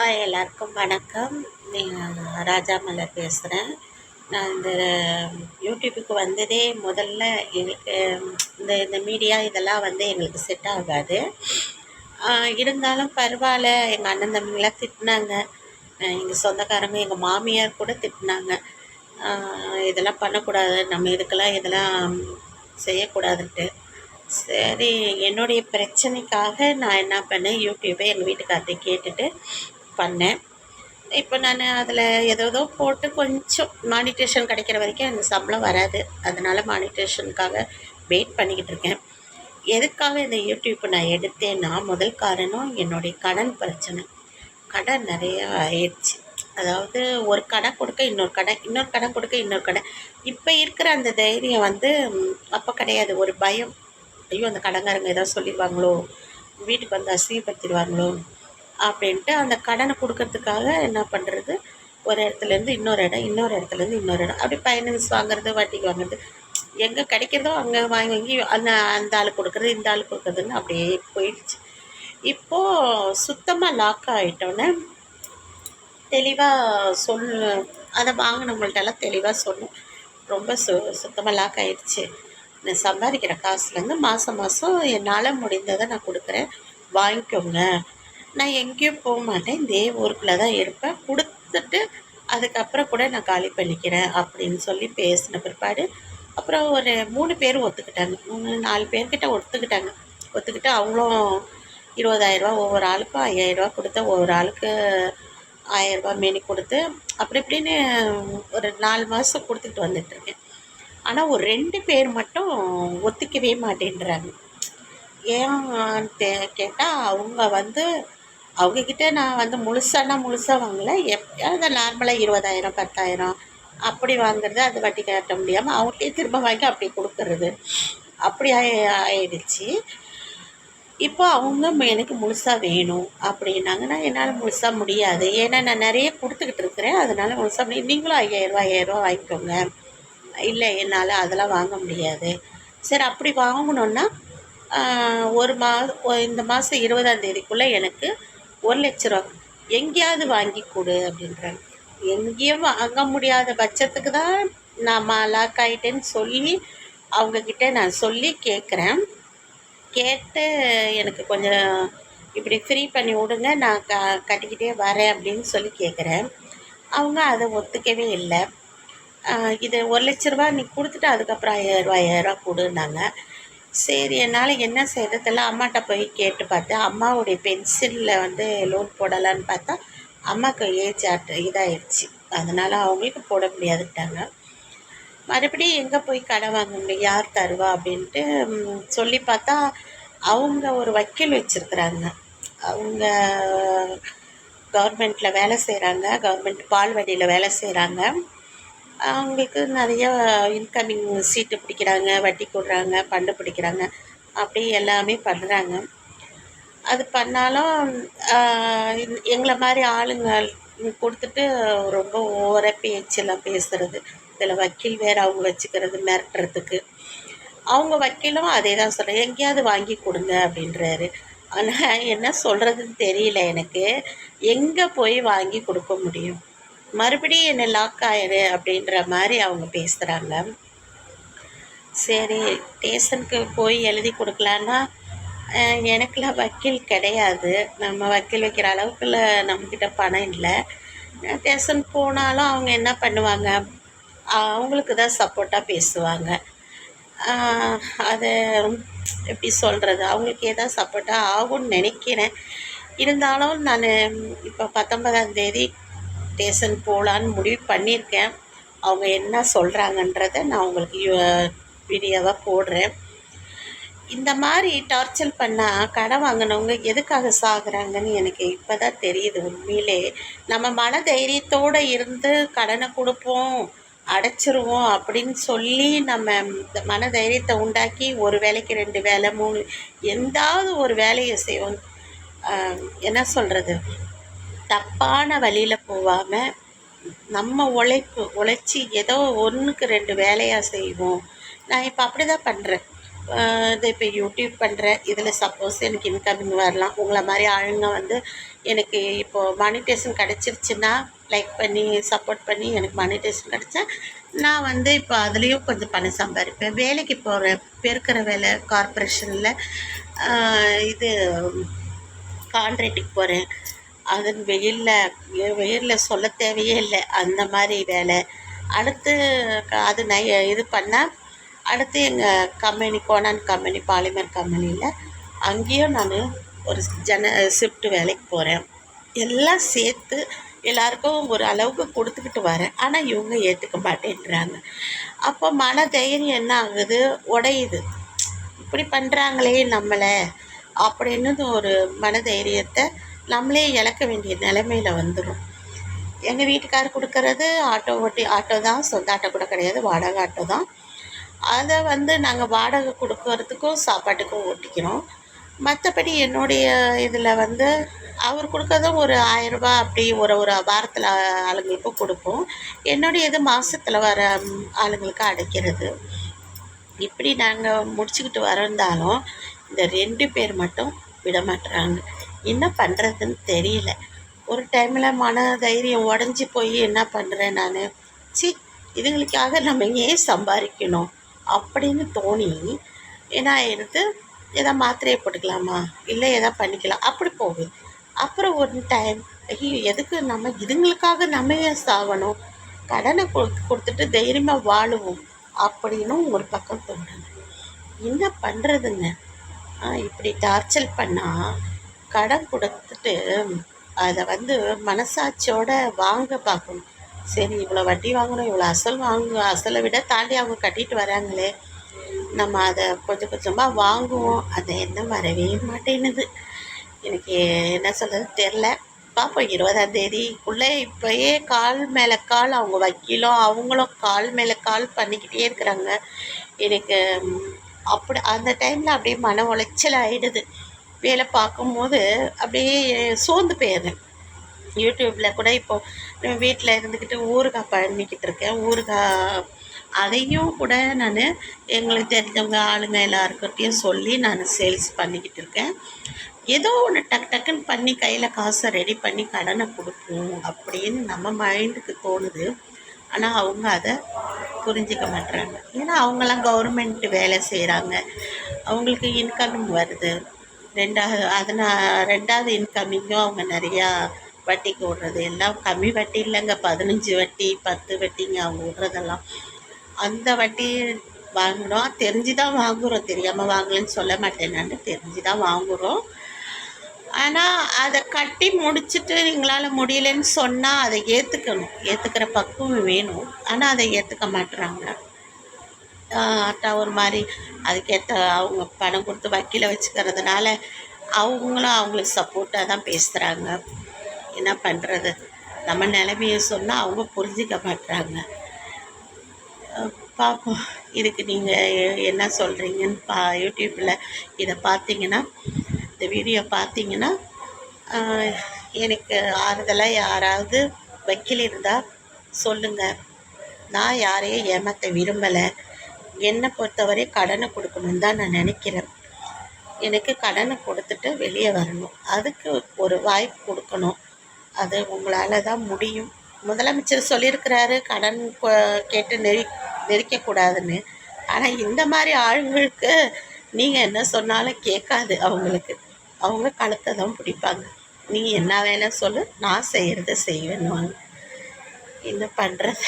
எல்லாருக்கும் வணக்கம். ராஜா மலர் பேசுகிறேன். நான் இந்த யூடியூப்புக்கு வந்ததே முதல்ல எங்களுக்கு இந்த இந்த மீடியா இதெல்லாம் வந்து எங்களுக்கு செட் ஆகாது. இருந்தாலும் பரவாயில்ல, எங்கள் அண்ணன் தம்பிங்களாம் திட்டினாங்க, எங்கள் சொந்தக்காரங்க, எங்கள் மாமியார் கூட திட்டினாங்க. இதெல்லாம் பண்ணக்கூடாது, நம்ம இதெல்லாம் செய்யக்கூடாதுன்ட்டு. சரி, என்னுடைய பிரச்சனைக்காக நான் என்ன பண்ணேன், யூடியூப்பை எங்கள் வீட்டுக்கார்ட்ட கேட்டுட்டு பண்ணேன். இப்போ நான் அதில் ஏதோ போட்டு கொஞ்சம் மானிட்டேஷன் கிடைக்கிற வரைக்கும் எனக்கு சம்பளம் வராது. அதனால் மானிட்டேஷனுக்காக வெயிட் பண்ணிக்கிட்டு இருக்கேன். எதுக்காக இந்த யூடியூப் நான் எடுத்தேன்னா, முதல் காரணம் என்னுடைய கடன் பிரச்சனை. கடன் நிறையா ஆயிடுச்சு. அதாவது ஒரு கடன் கொடுக்க இன்னொரு கடன் கொடுக்க இன்னொரு கடன். இப்போ இருக்கிற அந்த தைரியம் வந்து அப்போ கிடையாது. ஒரு பயம், ஐயோ அந்த கடன்காரங்க ஏதாவது சொல்லிடுவாங்களோ, வீட்டுக்கு வந்து அசிங்கப்படுத்திடுவாங்களோ அப்படின்ட்டு அந்த கடனை கொடுக்கறதுக்காக என்ன பண்ணுறது, ஒரு இடத்துலேருந்து இன்னொரு இடத்துலேருந்து இன்னொரு இடம் அப்படி ஃபைனான்ஸ் வாங்குறது, வட்டிக்கு வாங்குறது, எங்கே கிடைக்கிறதோ அங்கே வாங்கி அந்த ஆள் கொடுக்குறது, இந்த ஆள் கொடுக்குறதுன்னு அப்படியே போயிடுச்சு. இப்போது சுத்தமாக லாக் ஆகிட்டோன்னே தெளிவாக அதை வாங்கினவங்கள்ட்டெல்லாம் தெளிவாக சொன்னோம். ரொம்ப சுத்தமாக லாக் ஆகிடுச்சு. நான் சம்பாதிக்கிற காசுலேருந்து மாதம் என்னால் முடிந்ததை நான் கொடுக்குறேன், வாங்கிக்கோங்க. நான் எங்கேயும் போக மாட்டேன், இதே ஊருக்குள்ளே தான் இருப்பேன், கொடுத்துட்டு அதுக்கப்புறம் கூட நான் காலி பண்ணிக்கிறேன் அப்படின்னு சொல்லி பேசின பிற்பாடு அப்புறம் ஒரு 3 பேர் ஒத்துக்கிட்டாங்க. 4 பேர்கிட்ட ஒத்துக்கிட்டு அவங்களும் 20,000 ஒவ்வொரு ஆளுக்கும் 5,000 கொடுத்து, ஒவ்வொரு ஆளுக்கு 1,000 மேனி கொடுத்து அப்படி இப்படின்னு ஒரு 4 மாதம் கொடுத்துட்டு வந்துட்டுருக்கேன். ஆனால் ஒரு 2 பேர் மட்டும் ஒத்துக்கவே மாட்டேன்றாங்க. ஏன் கேட்டால், அவங்கக்கிட்ட நான் வந்து முழுசாக வாங்கலை, எப்போயாவது நார்மலாக 20,000 10,000 அப்படி வாங்குறது, அது வட்டி கட்ட முடியாமல் அவங்கள்ட்டே திரும்ப வாங்கி அப்படி கொடுக்கறது, அப்படி ஆயிடுச்சு. இப்போ அவங்க எனக்கு முழுசாக வேணும் அப்படின்னாங்க. நான் என்னால் முழுசாக முடியாது, ஏன்னா நான் நிறைய கொடுத்துக்கிட்டு இருக்கிறேன், அதனால் முழுசாக முடியும். நீங்களும் 5,000 வாங்கிக்கோங்க. இல்லை, என்னால் அதெல்லாம் வாங்க முடியாது. சரி, அப்படி வாங்கணுன்னா இந்த மாதம் 20ஆம் தேதிக்குள்ளே எனக்கு 1,00,000 எங்கேயாவது வாங்கி கொடு அப்படின்றாங்க. எங்கேயும் வாங்க முடியாத பட்சத்துக்கு தான் நான் லாக் ஆகிட்டேன்னு சொல்லி அவங்கக்கிட்ட நான் சொல்லி கேட்டு எனக்கு கொஞ்சம் இப்படி ஃப்ரீ பண்ணி விடுங்க, நான் கட்டிக்கிட்டே வரேன் அப்படின்னு சொல்லி கேட்குறேன். அவங்க அதை ஒத்துக்கவே இல்லை. இது 1,00,000 நீ கொடுத்துட்டு அதுக்கப்புறம் 5,000 கொடுன்னாங்க. சரி, என்னால் என்ன செய்கிறதெல்லாம் அம்மாட்ட போய் கேட்டு பார்த்தேன். அம்மாவுடைய பென்ஷனில் வந்து லோன் போடலான்னு பார்த்தா அம்மாவுக்கு ஏஜ் இதாகிடுச்சு, அதனால் அவங்களுக்கு போட முடியாதுட்டாங்க. மறுபடியும் எங்கே போய் கடன் வாங்க முடியும், யார் தருவா அப்படின்ட்டு சொல்லி பார்த்தா அவங்க ஒரு வக்கீல் வச்சுருக்குறாங்க. அவங்க கவர்மெண்ட்டில் வேலை செய்கிறாங்க, கவர்மெண்ட் பால்வாடியில் வேலை செய்கிறாங்க. அவங்களுக்கு நிறைய இன்கமிங் சீட்டு பிடிக்கிறாங்க, வட்டி போடுறாங்க, பண்டு பிடிக்கிறாங்க, அப்படி எல்லாமே பண்ணுறாங்க. அது பண்ணாலும் எங்களை மாதிரி ஆளுங்க கொடுத்துட்டு ரொம்ப ஓவராக பேச்செல்லாம் பேசுகிறது. இதில் வக்கீல் வேறு அவங்க வச்சுக்கிறது மிரட்டுறதுக்கு. அவங்க வக்கீலும் அதே தான் சொல்கிறேன், எங்கேயாவது வாங்கி கொடுங்க அப்படின்றாரு. ஆனால் என்ன சொல்கிறதுன்னு தெரியல எனக்கு, எங்கே போய் வாங்கி கொடுக்க முடியும்? மறுபடியும் என்னை லாக் ஆயிரு அப்படின்ற மாதிரி அவங்க பேசுகிறாங்க. சரி, ஸ்டேஷனுக்கு போய் எழுதி கொடுக்கலான்னா எனக்கெல்லாம் வக்கீல் கிடையாது, நம்ம வக்கீல் வைக்கிற அளவுக்குள்ள நம்மக்கிட்ட பணம் இல்லை. ஸ்டேஷன் போனாலும் அவங்க என்ன பண்ணுவாங்க, அவங்களுக்கு தான் சப்போர்ட்டாக பேசுவாங்க. அதை எப்படி சொல்கிறது, அவங்களுக்கு ஏதாவது சப்போர்ட்டாக ஆகும்னு நினைக்கிறேன். இருந்தாலும் நான் இப்போ 19ஆம் தேதி ஸ்டேஷன் போகலான்னு முடிவு பண்ணியிருக்கேன். அவங்க என்ன சொல்கிறாங்கன்றதை நான் உங்களுக்கு வீடியோவாக போடுறேன். இந்த மாதிரி டார்ச்சர் பண்ணால் கடன் வாங்கினவங்க எதுக்காக சாகுறாங்கன்னு எனக்கு இப்போ தான் தெரியுது. உண்மையிலே நம்ம மன தைரியத்தோடு இருந்து கடனை கொடுப்போம், அடைச்சிருவோம் அப்படின்னு சொல்லி நம்ம மன தைரியத்தை உண்டாக்கி ஒரு வேலைக்கு 2 வேலை 3 எந்தாவது ஒரு வேலையை செய்வோம். என்ன சொல்கிறது, தப்பான வழியில் போகாமல் நம்ம உழைச்சி ஏதோ 1க்கு 2 வேலையாக செய்வோம். நான் இப்போ அப்படி தான் பண்ணுறேன். இது இப்போ யூடியூப் பண்ணுறேன். இதில் சப்போஸ் எனக்கு இன்கமிங் வரலாம். உங்களை மாதிரி ஆளுங்க வந்து எனக்கு இப்போது மானிட்டேஷன் கிடச்சிருச்சுன்னா லைக் பண்ணி சப்போர்ட் பண்ணி எனக்கு மானிட்டேஷன் கிடச்சா நான் வந்து இப்போ அதுலேயும் கொஞ்சம் பணம் சம்பாதிப்பேன். வேலைக்கு போகிறேன், பெருக்கிற வேலை கார்ப்பரேஷனில். இது கான்ட்ராக்டுக்கு போகிறேன். அது வெயிலில் சொல்ல தேவையே இல்லை, அந்த மாதிரி வேலை. அடுத்து அது இது பண்ணால் அடுத்து எங்கள் கம்பெனி கோனான் கம்பெனி பாலிமர் கம்பெனியில் அங்கேயும் நான் ஒரு ஷிஃப்ட் வேலைக்கு போகிறேன். எல்லாம் சேர்த்து எல்லாருக்கும் ஒரு அளவுக்கு கொடுத்துக்கிட்டு வரேன். ஆனால் இவங்க ஏற்றுக்க மாட்டேன்றாங்க. அப்போ மன தைரியம் என்ன ஆகுது, உடையுது. இப்படி பண்ணுறாங்களே நம்மளை அப்படின்னு ஒரு மன தைரியத்தை நம்மளே இழக்க வேண்டிய நிலைமையில வந்துடும். எங்கள் வீட்டுக்காரர் கொடுக்கறது ஆட்டோ தான், சொந்த ஆட்டோ கூட கிடையாது, வாடகை ஆட்டோ தான். அதை வந்து நாங்கள் வாடகை கொடுக்கறதுக்கும் சாப்பாட்டுக்கும் ஓட்டிக்கிறோம். மற்றபடி என்னுடைய இதில் வந்து அவர் கொடுக்கறதும் ஒரு 1000 அப்படி ஒரு ஒரு வாரத்தில் ஆளுங்களுக்கும் கொடுப்போம். என்னுடைய இது மாதத்தில் வர ஆளுங்களுக்கு அடைக்கிறது. இப்படி நாங்கள் முடிச்சுக்கிட்டு வரந்தாலும் இந்த 2 பேர் மட்டும் விட மாட்டுறாங்க. என்ன பண்ணுறதுன்னு தெரியல. ஒரு டைமில் மன தைரியம் உடஞ்சி போய் என்ன பண்ணுறேன் நான், இதுங்களுக்காக நம்ம ஏன் சம்பாதிக்கணும் அப்படின்னு தோணி என்ன ஆயிடுது, எதா மாத்திரையை போட்டுக்கலாமா, இல்லை எதா பண்ணிக்கலாம் அப்படி போகுது. அப்புறம் ஒரு டைம் ஐயோ எதுக்கு நம்ம இதுங்களுக்காக நம்ம ஏன் சாகணும், கடனை கொடுத்துட்டு தைரியமாக வாழுவோம் அப்படின்னு ஒரு பக்கம் தோணுது. என்ன பண்ணுறதுங்க, இப்படி டார்ச்சர் பண்ணால் கடன் கொடுத்துட்டு அதை வந்து மனசாட்சியோட வாங்க பார்க்கணும். சரி இவ்வளோ வட்டி வாங்கணும், இவ்வளோ அசலை விட தாண்டி அவங்க கட்டிட்டு வராங்களே, நம்ம அதை கொஞ்சம் கொஞ்சமாக வாங்குவோம். அதை என்ன வரவே மாட்டேன்னுது. எனக்கு என்ன சொல்கிறது தெரில. பார்ப்போம் 20ஆம் தேதிக்குள்ளே. இப்போயே கால் மேலே கால், அவங்க வக்கீலும் அவங்களும் கால் மேலே கால் பண்ணிக்கிட்டே இருக்கிறாங்க. எனக்கு அப்படி அந்த டைமில் அப்படியே மன உளைச்சல் ஆகிடுது. வேலை பார்க்கும்போது அப்படியே சோர்ந்து போயிடுறேன். யூடியூப்பில் கூட இப்போது வீட்டில் இருந்துக்கிட்டு ஊறுகாய் பண்ணிக்கிட்டு இருக்கேன். ஊறுகாய் அதையும் கூட நான் எங்களுக்கு தெரிஞ்சவங்க ஆளுங்க எல்லாருக்கிட்டையும் சொல்லி நான் சேல்ஸ் பண்ணிக்கிட்டு இருக்கேன். ஏதோ ஒன்று டக்குன்னு பண்ணி கையில் காசை ரெடி பண்ணி கடனை கொடுப்போம் அப்படின்னு நம்ம மைண்டுக்கு தோணுது. ஆனால் அவங்க அதை புரிஞ்சிக்க மாட்டுறாங்க. ஏன்னா அவங்களாம் கவர்மெண்ட் வேலை செய்கிறாங்க, அவங்களுக்கு இன்கமிங் வருது. ரெண்டாவது இன்கமிங்கும் அவங்க நிறையா வட்டிக்கு விடுறது எல்லாம் கம்மி வட்டி இல்லைங்க, 15 வட்டி 10 வட்டிங்க அவங்க விடுறதெல்லாம். அந்த வட்டி வாங்கினோம், தெரிஞ்சு தான் வாங்குகிறோம், தெரியாமல் வாங்கலன்னு சொல்ல மாட்டேன் நான், தெரிஞ்சு தான் வாங்குகிறோம். ஆனால் அதை கட்டி முடிச்சுட்டு எங்களால் முடியலன்னு சொன்னால் அதை ஏற்றுக்கிற பக்குவம் வேணும். ஆனால் அதை ஏற்றுக்க மாட்டுறாங்க. ஒரு மாதிரி அதுக்கேற்ற அவங்க பணம் கொடுத்து வக்கீலை வச்சுக்கிறதுனால அவங்களும் அவங்களுக்கு சப்போர்ட்டாக தான் பேசுகிறாங்க. என்ன பண்ணுறது, நம்ம நிலைமையை சொன்னால் அவங்க புரிஞ்சிக்க மாட்டுறாங்க. பார்ப்போம், இதுக்கு நீங்கள் என்ன சொல்கிறீங்கன்னு யூடியூப்பில் இதை பார்த்தீங்கன்னா, இந்த வீடியோ பார்த்தீங்கன்னா எனக்கு ஆறுதலாக யாராவது வக்கீல் இருந்தால் சொல்லுங்கள். நான் யாரையும் ஏமாற்ற விரும்பலை. என்னை பொறுத்தவரை கடனை கொடுக்கணுன்னு தான் நான் நினைக்கிறேன். எனக்கு கடனை கொடுத்துட்டு வெளியே வரணும், அதுக்கு ஒரு வாய்ப்பு கொடுக்கணும். அது உங்களால் தான் முடியும். முதலமைச்சர் சொல்லியிருக்கிறாரு கடன் கேட்டு நெரிக்கக்கூடாதுன்னு. ஆனால் இந்த மாதிரி ஆளுங்களுக்கு நீங்கள் என்ன சொன்னாலும் கேட்காது அவங்களுக்கு. அவங்க கழுத்தை தான் பிடிப்பாங்க. நீ என்ன வேலை சொல்லு, நான் செய்கிறத செய்வேன்னுவாங்க. என்ன பண்ணுறது.